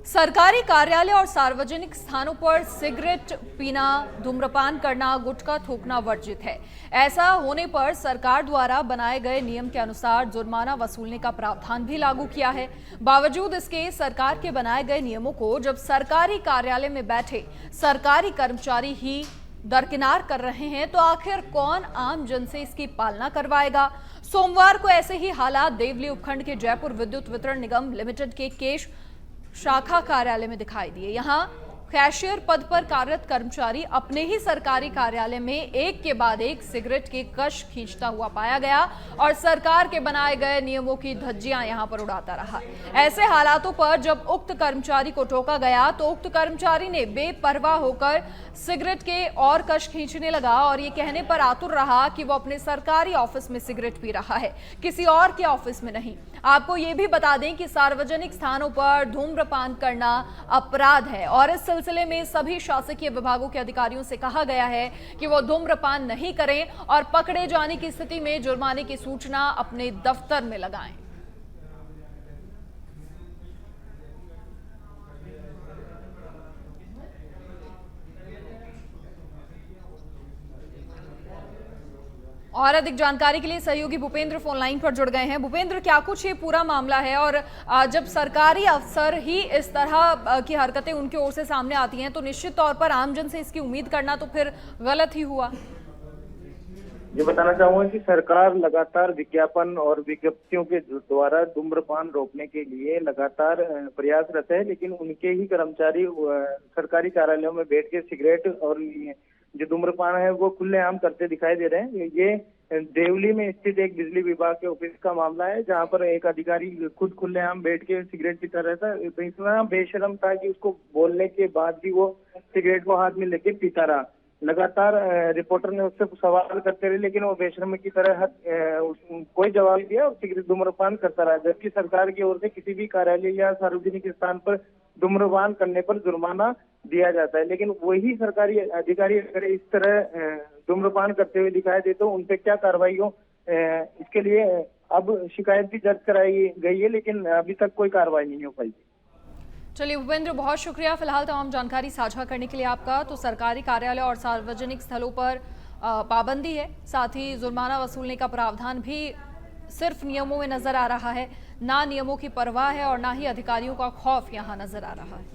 सरकारी कार्यालय और सार्वजनिक स्थानों पर सिगरेट पीना, धूम्रपान करना, गुटखा थूकना वर्जित है। ऐसा होने पर सरकार द्वारा बनाए गए नियम के अनुसार जुर्माना वसूलने का प्रावधान भी लागू किया है। बावजूद इसके सरकार के बनाए गए नियमों को जब सरकारी कार्यालय में बैठे सरकारी कर्मचारी ही दरकिनार कर रहे हैं, तो आखिर कौन आम जन से इसकी पालना करवाएगा? सोमवार को ऐसे ही हालात देवली उपखंड के जयपुर विद्युत वितरण निगम लिमिटेड के केश शाखा कार्यालय में दिखाई दिए। यहां कैशियर पद पर कार्यरत कर्मचारी अपने ही सरकारी कार्यालय में एक के बाद एक सिगरेट के कश खींचता हुआ पाया गया और सरकार के बनाए गए नियमों की धज्जियां यहां पर उड़ाता रहा। ऐसे हालातों पर जब उक्त कर्मचारी को टोका गया तो उक्त कर्मचारी ने बेपरवाह होकर सिगरेट के और कश खींचने लगा और ये कहने पर आतुर रहा कि वो अपने सरकारी ऑफिस में सिगरेट पी रहा है, किसी और के ऑफिस में नहीं। आपको ये भी बता दें कि सार्वजनिक स्थानों पर धूम्रपान करना अपराध है और इस सिलसिले में सभी शासकीय विभागों के अधिकारियों से कहा गया है कि वो धूम्रपान नहीं करें और पकड़े जाने की स्थिति में जुर्माने की सूचना अपने दफ्तर में लगाएं। और अधिक जानकारी के लिए सहयोगी भूपेंद्र फोन लाइन पर जुड़ गए हैं। भूपेंद्र, क्या कुछ ये पूरा मामला है और जब सरकारी अफसर ही इस तरह की हरकतें उनकी ओर से सामने आती हैं तो निश्चित तौर पर आमजन से इसकी उम्मीद करना तो फिर गलत ही हुआ। ये बताना चाहूंगा कि सरकार लगातार विज्ञापन और विज्ञप्तियों के द्वारा धूम्रपान रोकने के लिए लगातार प्रयासरत है, लेकिन उनके ही कर्मचारी सरकारी कार्यालयों में बैठ के सिगरेट और जो धूम्रपान है वो खुलेआम करते दिखाई दे रहे हैं। ये देवली में स्थित एक बिजली विभाग के ऑफिस का मामला है, जहां पर एक अधिकारी खुद खुलेआम बैठ के सिगरेट पीता रहता है। तो इतना बेशर्म था कि उसको बोलने के बाद भी वो सिगरेट को हाथ में लेके पीता रहा। लगातार रिपोर्टर ने उससे सवाल करते रहे, लेकिन वो बेशर्मी की तरह कोई जवाब नहीं दिया और सिगरेट धूम्रपान करता रहा। जबकि सरकार की ओर से किसी भी कार्यालय या सार्वजनिक स्थान पर धूम्रपान करने पर जुर्माना दिया जाता है, लेकिन वही सरकारी अधिकारी अगर इस तरह धूम्रपान करते हुए दिखाई दे तो उन पे क्या कार्रवाई हो, इसके लिए अब शिकायत भी दर्ज कराई गई है, लेकिन अभी तक कोई कार्रवाई नहीं हो पाई। चलिए भूपेंद्र, बहुत शुक्रिया फिलहाल तमाम जानकारी साझा करने के लिए आपका। तो सरकारी कार्यालय और सार्वजनिक स्थलों पर पाबंदी है, साथ ही जुर्माना वसूलने का प्रावधान भी सिर्फ नियमों में नजर आ रहा है। ना नियमों की परवाह है और ना ही अधिकारियों का खौफ यहां नजर आ रहा है।